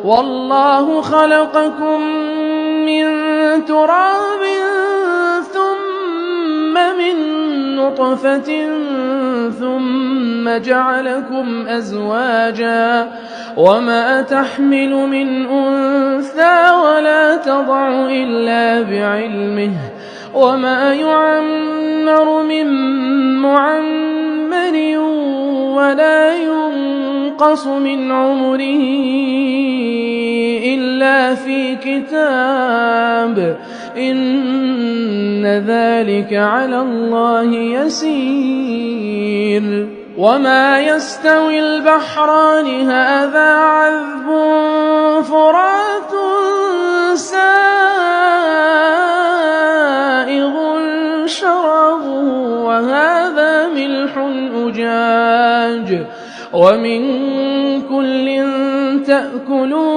وَاللَّهُ خَلَقَكُم مِّن تُرَابٍ ثُمَّ مِن نُّطْفَةٍ ثُمَّ جَعَلَكُمْ أَزْوَاجًا ۚ وَمَا تَحْمِلُ مِنْ أُنثَىٰ وَلَا تَضَعُ إِلَّا بِعِلْمِهِ ۚ وَمَا يُعَمَّرُ مِن مُّعَمَّرٍ وَلَا يُنقَصُ مِنْ عُمُرِهِ إِلَّا فِي كِتَابٍ ۚ إِنَّ ذَٰلِكَ عَلَى اللَّهِ يَسِيرٌ وَمَا يَسْتَوِي الْبَحْرَانِ هَٰذَا عَذْبٌ فُرَاتٌ سَائِغٌ شَرَابُهُ وَهَٰذَا مِلْحٌ أُجَاجٌ وَمِن كُلٍّ تَأْكُلُونَ